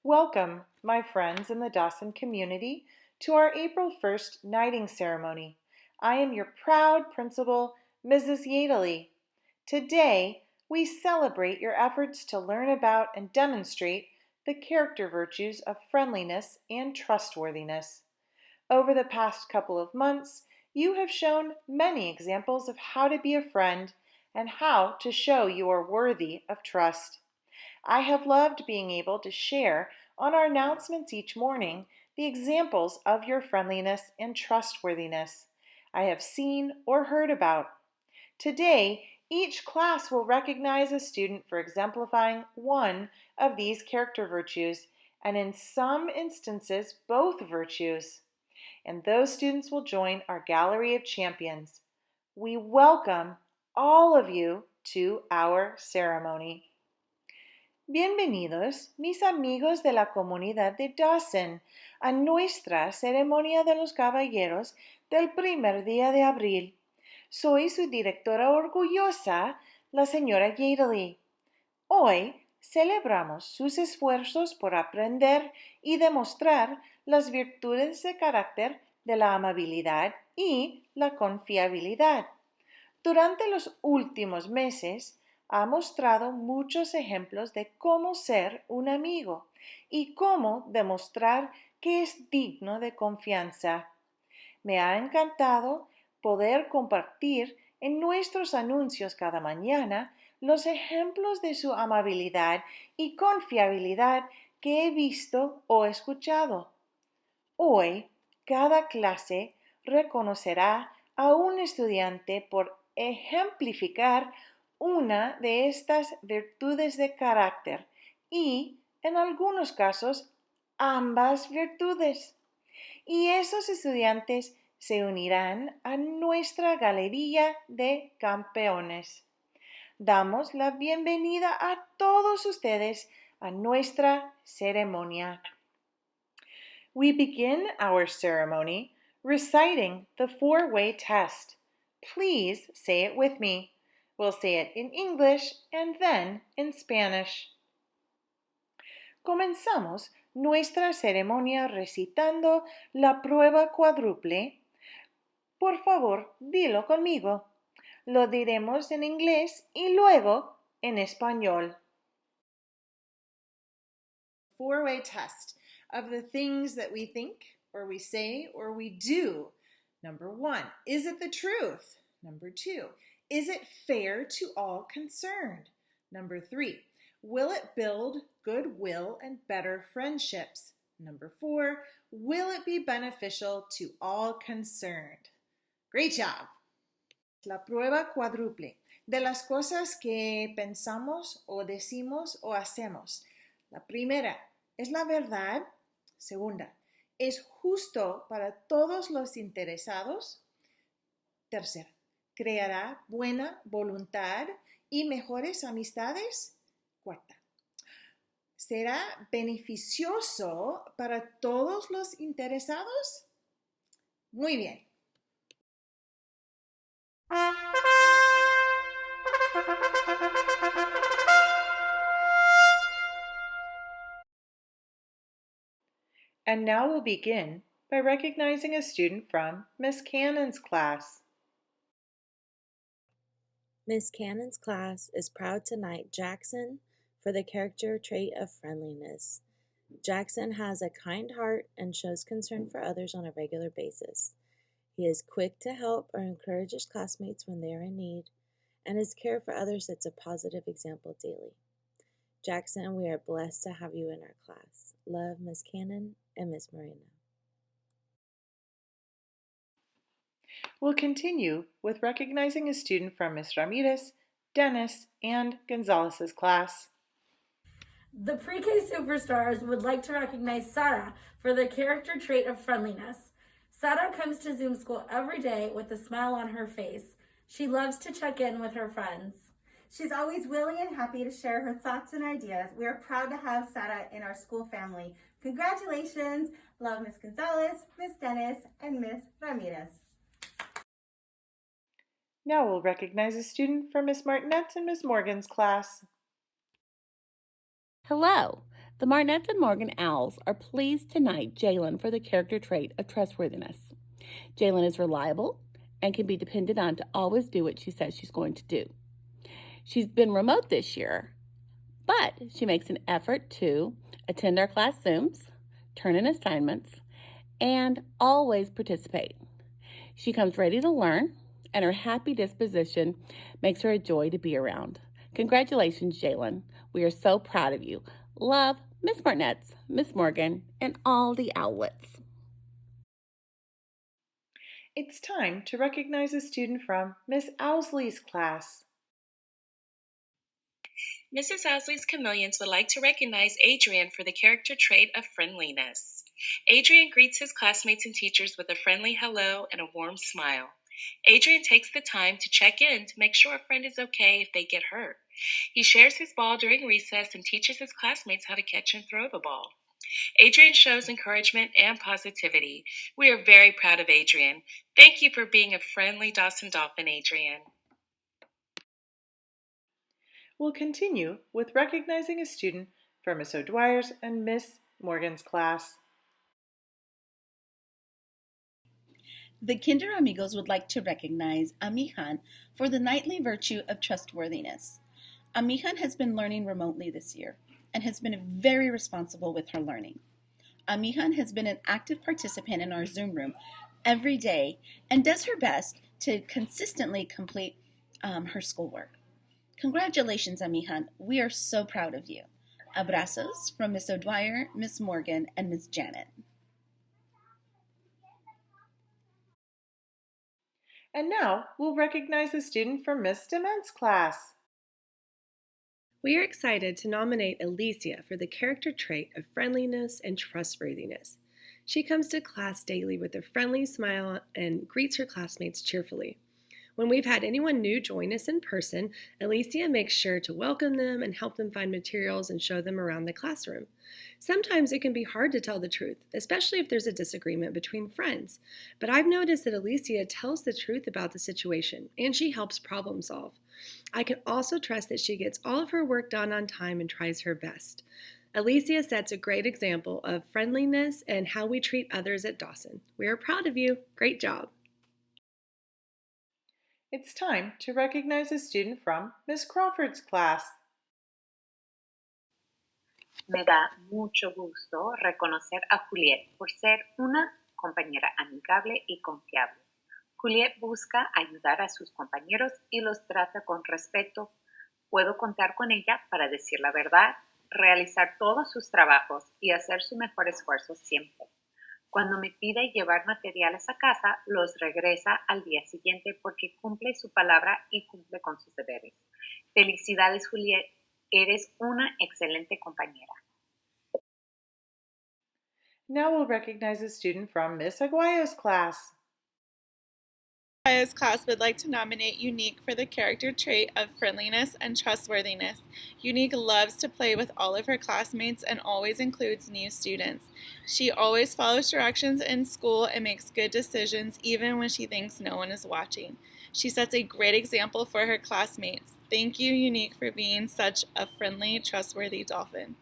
Welcome, my friends in the Dawson community, to our April 1st knighting ceremony. I am your proud principal, Mrs. Yadley. Today, we celebrate your efforts to learn about and demonstrate the character virtues of friendliness and trustworthiness. Over the past couple of months, you have shown many examples of how to be a friend and how to show you are worthy of trust. I have loved being able to share on our announcements each morning the examples of your friendliness and trustworthiness I have seen or heard about. Today, each class will recognize a student for exemplifying one of these character virtues, and in some instances, both virtues. And those students will join our gallery of champions. We welcome all of you to our ceremony. Bienvenidos, mis amigos de la comunidad de Dawson, a nuestra ceremonia de los caballeros del primer día de abril. Soy su directora orgullosa, la señora Yadley. Hoy celebramos sus esfuerzos por aprender y demostrar las virtudes de carácter de la amabilidad y la confiabilidad. Durante los últimos meses, ha mostrado muchos ejemplos de cómo ser un amigo y cómo demostrar que es digno de confianza. Me ha encantado poder compartir en nuestros anuncios cada mañana los ejemplos de su amabilidad y confiabilidad que he visto o escuchado. Hoy, cada clase reconocerá a un estudiante por ejemplificar una de estas virtudes de carácter y, en algunos casos, ambas virtudes. Y esos estudiantes se unirán a nuestra galería de campeones. Damos la bienvenida a todos ustedes a nuestra ceremonia. We begin our ceremony reciting the four-way test. Please say it with me. We'll say it in English and then in Spanish. Comenzamos nuestra ceremonia recitando la prueba cuádruple. Por favor, dilo conmigo. Lo diremos en inglés y luego en español. Four-way test of the things that we think or we say or we do. Number 1, is it the truth? Number 2, is it fair to all concerned? Number 3, will it build goodwill and better friendships? Number 4, will it be beneficial to all concerned? Great job! La prueba cuádruple de las cosas que pensamos o decimos o hacemos. La primera, ¿es la verdad? Segunda, ¿es justo para todos los interesados? Tercera, ¿creará buena voluntad y mejores amistades? Cuarta, ¿será beneficioso para todos los interesados? Muy bien. And now we'll begin by recognizing a student from Miss Cannon's class. Miss Cannon's class is proud to knight Jackson for the character trait of friendliness. Jackson has a kind heart and shows concern for others on a regular basis. He is quick to help or encourage his classmates when they are in need, and his care for others sets a positive example daily. Jackson, we are blessed to have you in our class. Love, Miss Cannon and Miss Moreno. We'll continue with recognizing a student from Miss Ramirez, Dennis, and Gonzalez's class. The pre-K superstars would like to recognize Sarah for the character trait of friendliness. Sarah comes to Zoom school every day with a smile on her face. She loves to check in with her friends. She's always willing and happy to share her thoughts and ideas. We are proud to have Sarah in our school family. Congratulations. Love, Miss Gonzalez, Miss Dennis, and Miss Ramirez. Now we'll recognize a student from Miss Martinette's and Miss Morgan's class. Hello! The Martinets and Morgan Owls are pleased to knight Jalen for the character trait of trustworthiness. Jalen is reliable and can be depended on to always do what she says she's going to do. She's been remote this year, but she makes an effort to attend our class Zooms, turn in assignments, and always participate. She comes ready to learn, and her happy disposition makes her a joy to be around. Congratulations, Jalen. We are so proud of you. Love, Miss Martinets, Miss Morgan, and all the Owlets. It's time to recognize a student from Miss Owsley's class. Mrs. Owsley's Chameleons would like to recognize Adrian for the character trait of friendliness. Adrian greets his classmates and teachers with a friendly hello and a warm smile. Adrian takes the time to check in to make sure a friend is okay if they get hurt. He shares his ball during recess and teaches his classmates how to catch and throw the ball. Adrian shows encouragement and positivity. We are very proud of Adrian. Thank you for being a friendly Dawson Dolphin, Adrian. We'll continue with recognizing a student from Miss O'Dwyer's and Miss Morgan's class. The Kinder Amigos would like to recognize Amihan for the knightly virtue of trustworthiness. Amihan has been learning remotely this year and has been very responsible with her learning. Amihan has been an active participant in our Zoom room every day and does her best to consistently complete her schoolwork. Congratulations, Amihan. We are so proud of you. Abrazos from Miss O'Dwyer, Miss Morgan, and Miss Janet. And now we'll recognize a student from Miss Dement's class. We are excited to nominate Alicia for the character trait of friendliness and trustworthiness. She comes to class daily with a friendly smile and greets her classmates cheerfully. When we've had anyone new join us in person, Alicia makes sure to welcome them and help them find materials and show them around the classroom. Sometimes it can be hard to tell the truth, especially if there's a disagreement between friends. But I've noticed that Alicia tells the truth about the situation, and she helps problem solve. I can also trust that she gets all of her work done on time and tries her best. Alicia sets a great example of friendliness and how we treat others at Dawson. We are proud of you. Great job. It's time to recognize a student from Miss Crawford's class. Me da mucho gusto reconocer a Juliet por ser una compañera amigable y confiable. Juliet busca ayudar a sus compañeros y los trata con respeto. Puedo contar con ella para decir la verdad, realizar todos sus trabajos y hacer su mejor esfuerzo siempre. Cuando me pide llevar materiales a casa, los regresa al día siguiente porque cumple su palabra y cumple con sus deberes. Felicidades, Juliet. Eres una excelente compañera. Now we'll recognize a student from Miss Aguayo's class. Aguayo's class would like to nominate Unique for the character trait of friendliness and trustworthiness. Unique loves to play with all of her classmates and always includes new students. She always follows directions in school and makes good decisions even when she thinks no one is watching. She sets a great example for her classmates. Thank you, Unique, for being such a friendly, trustworthy dolphin.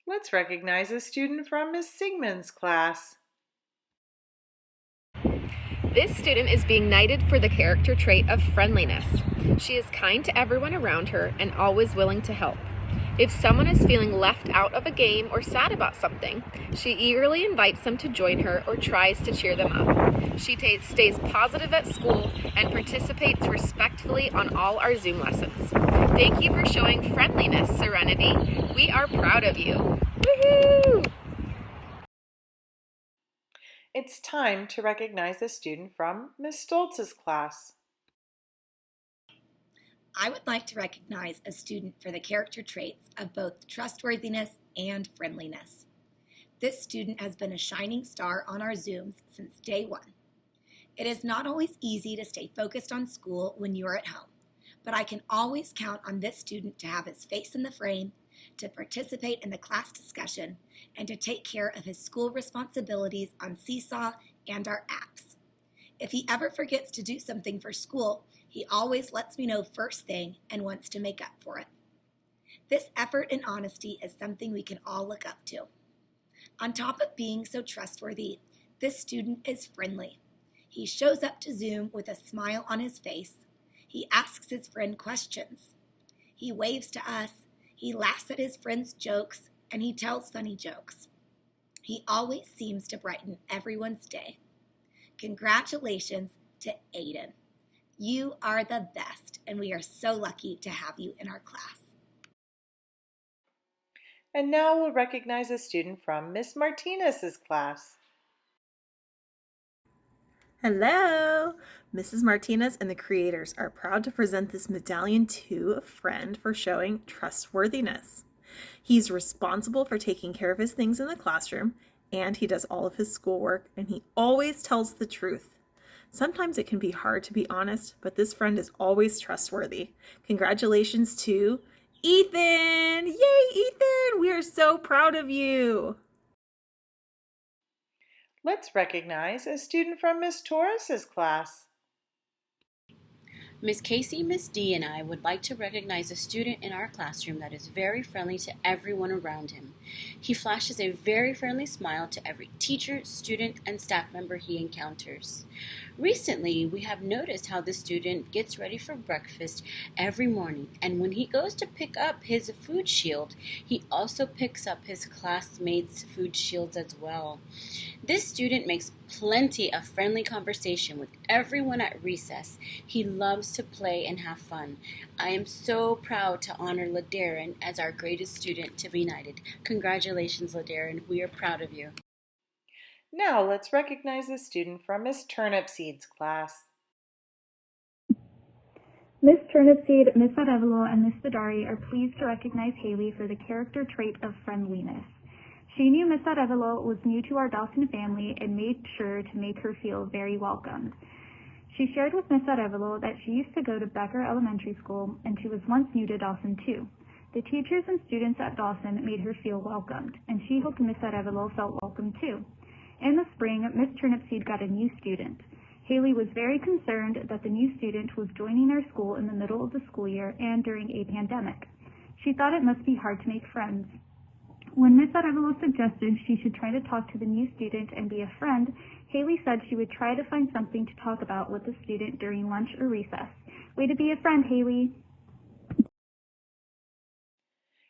Let's recognize a student from Miss Sigmund's class. This student is being knighted for the character trait of friendliness. She is kind to everyone around her and always willing to help. If someone is feeling left out of a game or sad about something, she eagerly invites them to join her or tries to cheer them up. She stays positive at school and participates respectfully on all our Zoom lessons. Thank you for showing friendliness, Serenity. We are proud of you. Woohoo! It's time to recognize a student from Miss Stoltz's class. I would like to recognize a student for the character traits of both trustworthiness and friendliness. This student has been a shining star on our Zooms since day one. It is not always easy to stay focused on school when you are at home, but I can always count on this student to have his face in the frame, to participate in the class discussion, and to take care of his school responsibilities on Seesaw and our apps. If he ever forgets to do something for school, he always lets me know first thing and wants to make up for it. This effort and honesty is something we can all look up to. On top of being so trustworthy, this student is friendly. He shows up to Zoom with a smile on his face. He asks his friend questions. He waves to us. He laughs at his friends' jokes, and he tells funny jokes. He always seems to brighten everyone's day. Congratulations to Aiden. You are the best, and we are so lucky to have you in our class. And now we'll recognize a student from Miss Martinez's class. Hello! Mrs. Martinez and the creators are proud to present this medallion to a friend for showing trustworthiness. He's responsible for taking care of his things in the classroom, and he does all of his schoolwork, and he always tells the truth. Sometimes it can be hard to be honest, but this friend is always trustworthy. Congratulations to Ethan! Yay, Ethan! We are so proud of you! Let's recognize a student from Miss Torres's class. Miss Casey, Miss D, and I would like to recognize a student in our classroom that is very friendly to everyone around him. He flashes a very friendly smile to every teacher, student, and staff member he encounters. Recently, we have noticed how this student gets ready for breakfast every morning, and when he goes to pick up his food shield, he also picks up his classmates' food shields as well. This student makes plenty of friendly conversation with everyone at recess. He loves to play and have fun. I am so proud to honor Ladaren as our greatest student to be knighted. Congratulations, Ladaren. We are proud of you. Now let's recognize a student from Miss Turnipseed's class. Miss Turnipseed, Miss Arevalo, and Miss Vidari are pleased to recognize Haley for the character trait of friendliness. She knew Miss Arevalo was new to our Dawson family and made sure to make her feel very welcomed. She shared with Miss Arevalo that she used to go to Becker Elementary School and she was once new to Dawson too. The teachers and students at Dawson made her feel welcomed, and she hoped Miss Arevalo felt welcome too. In the spring, Miss Turnipseed got a new student. Haley was very concerned that the new student was joining our school in the middle of the school year and during a pandemic. She thought it must be hard to make friends. When Miss Arevalo suggested she should try to talk to the new student and be a friend, Haley said she would try to find something to talk about with the student during lunch or recess. Way to be a friend, Haley!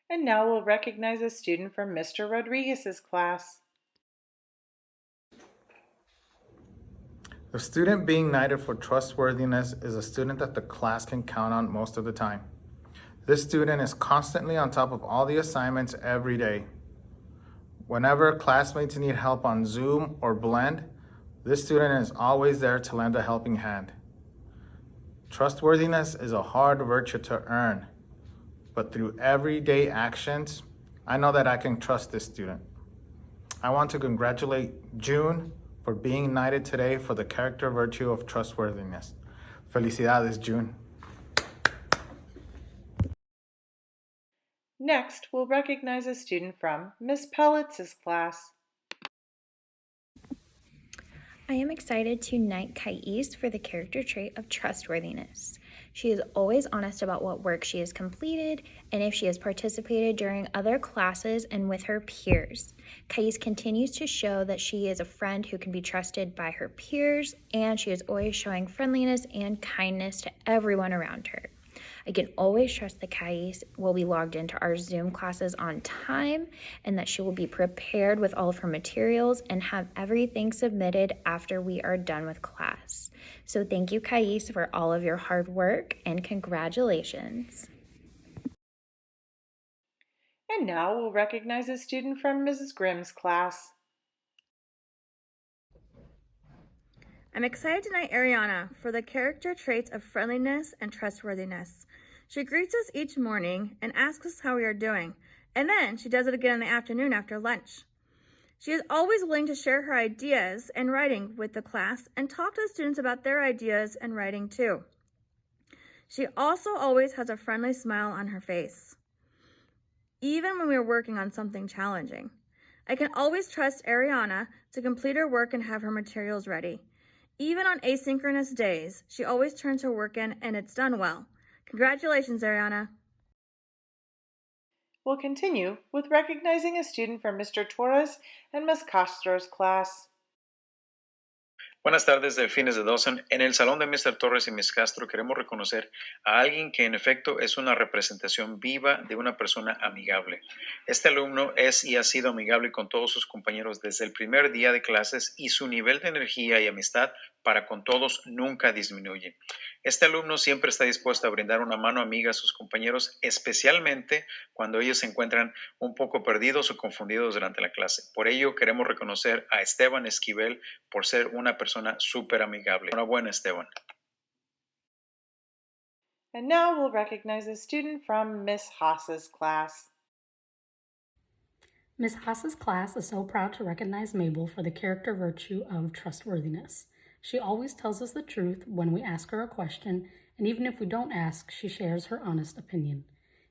And now we'll recognize a student from Mr. Rodriguez's class. The student being knighted for trustworthiness is a student that the class can count on most of the time. This student is constantly on top of all the assignments every day. Whenever classmates need help on Zoom or Blend, this student is always there to lend a helping hand. Trustworthiness is a hard virtue to earn, but through everyday actions, I know that I can trust this student. I want to congratulate June for being knighted today for the character virtue of trustworthiness. Felicidades, June. Next, we'll recognize a student from Miss Pelletz's class. I am excited to knight Kais for the character trait of trustworthiness. She is always honest about what work she has completed and if she has participated during other classes and with her peers. Kais continues to show that she is a friend who can be trusted by her peers, and she is always showing friendliness and kindness to everyone around her. I can always trust that Kais will be logged into our Zoom classes on time and that she will be prepared with all of her materials and have everything submitted after we are done with class. So thank you, Kais, for all of your hard work and congratulations. And now we'll recognize a student from Mrs. Grimm's class. I'm excited to knight Ariana for the character traits of friendliness and trustworthiness. She greets us each morning and asks us how we are doing, and then she does it again in the afternoon after lunch. She is always willing to share her ideas and writing with the class and talk to the students about their ideas and writing too. She also always has a friendly smile on her face, even when we are working on something challenging. I can always trust Ariana to complete her work and have her materials ready. Even on asynchronous days, she always turns her work in and it's done well. Congratulations, Ariana. We'll continue with recognizing a student from Mr. Torres and Ms. Castro's class. Buenas tardes, Delfines de Dawson. En el salón de Mr. Torres y Miss Castro queremos reconocer a alguien que en efecto es una representación viva de una persona amigable. Este alumno es y ha sido amigable con todos sus compañeros desde el primer día de clases y su nivel de energía y amistad para con todos nunca disminuye. Este alumno siempre está dispuesto a brindar una mano amiga a sus compañeros, especialmente cuando ellos se encuentran un poco perdidos o confundidos durante la clase. Por ello, queremos reconocer a Esteban Esquivel por ser una persona súper amigable. Enhorabuena, Esteban. And now we'll recognize a student from Miss Haas's class. Miss Haas's class is so proud to recognize Mabel for the character virtue of trustworthiness. She always tells us the truth when we ask her a question, and even if we don't ask, she shares her honest opinion.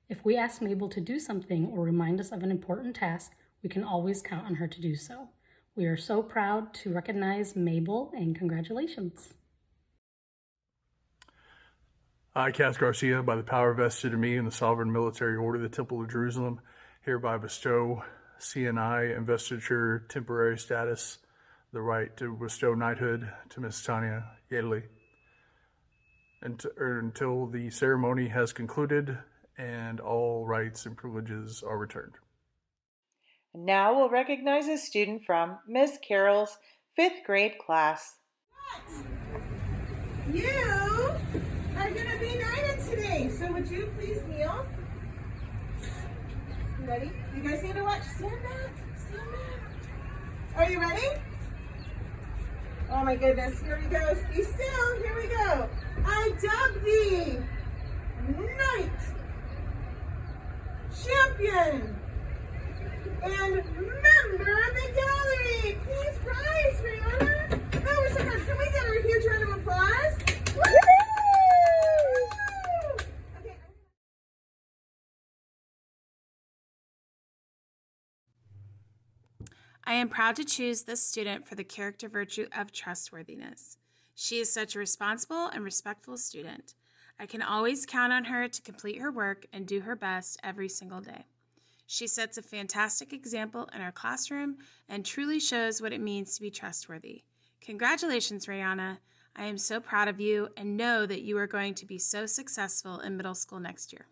If we ask Mabel to do something or remind us of an important task, we can always count on her to do so. We are so proud to recognize Mabel, and congratulations. I, Cass Garcia, by the power vested in me in the Sovereign Military Order of the Temple of Jerusalem, hereby bestow CNI investiture temporary status, the right to bestow knighthood to Miss Tanya Yedley until the ceremony has concluded and all rights and privileges are returned. And now we'll recognize a student from Miss Carroll's 5th grade class. You are going to be knighted today, so would you please kneel? You ready? You guys need to watch. Stand back. Stand back. Are you ready? Oh my goodness. Here we go. Be still. Here we go. I dub thee knight, champion, and member of the gallery. Please rise, Rihanna. Oh, we're so much. Can we get her a huge round of applause? Woo! Okay. I am proud to choose this student for the character virtue of trustworthiness. She is such a responsible and respectful student. I can always count on her to complete her work and do her best every single day. She sets a fantastic example in our classroom and truly shows what it means to be trustworthy. Congratulations, Rihanna. I am so proud of you and know that you are going to be so successful in middle school next year.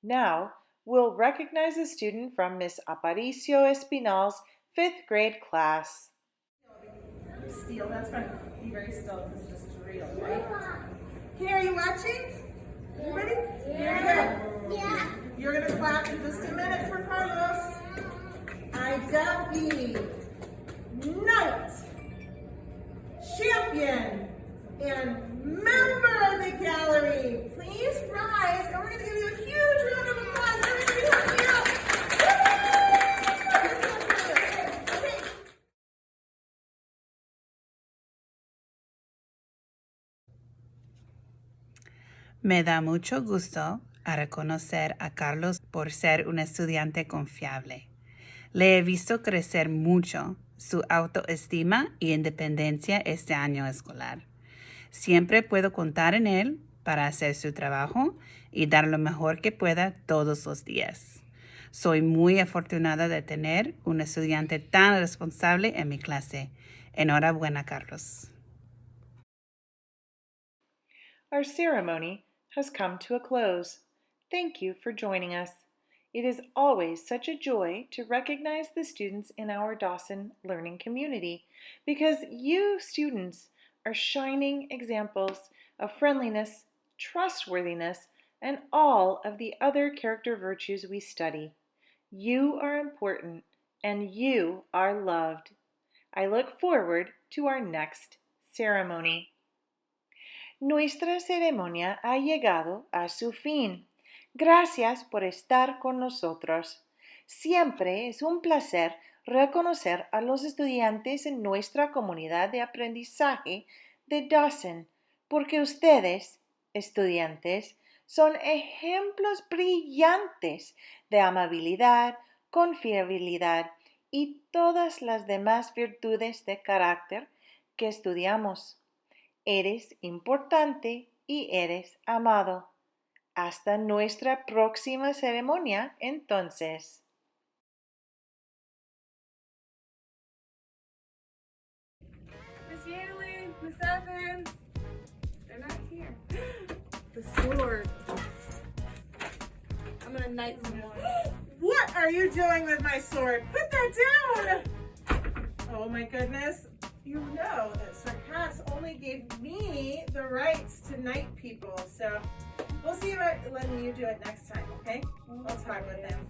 Now, we'll recognize a student from Miss Aparicio Espinal's 5th grade class. Still, that's fine. Be very still because this is real, right? Okay, are you watching? You ready? Here we go. Yeah. You're going to clap in just a minute for Carlos. I dub thee knight, champion, and member of the gallery. Please rise, and we're going to give you a huge round of applause. Everybody help me out. Okay. Me da mucho gusto a reconocer a Carlos por ser un estudiante confiable. Le he visto crecer mucho su autoestima y independencia este año escolar. Siempre puedo contar en él para hacer su trabajo y dar lo mejor que pueda todos los días. Soy muy afortunada de tener un estudiante tan responsable en mi clase. Enhorabuena, Carlos. Our ceremony has come to a close. Thank you for joining us. It is always such a joy to recognize the students in our Dawson Learning Community because you students are shining examples of friendliness, trustworthiness, and all of the other character virtues we study. You are important and you are loved. I look forward to our next ceremony. Nuestra ceremonia ha llegado a su fin. Gracias por estar con nosotros. Siempre es un placer reconocer a los estudiantes en nuestra comunidad de aprendizaje de Dawson, porque ustedes, estudiantes, son ejemplos brillantes de amabilidad, confiabilidad y todas las demás virtudes de carácter que estudiamos. Eres importante y eres amado. Hasta nuestra próxima ceremonia, entonces. Miss Yaley, Miss Evans, they're not here. The sword. I'm gonna knight someone. What are you doing with my sword? Put that down! Oh my goodness. You know that Sir Cass only gave me the rights to knight people, so we'll see about letting you do it next time, okay? I'll talk with him.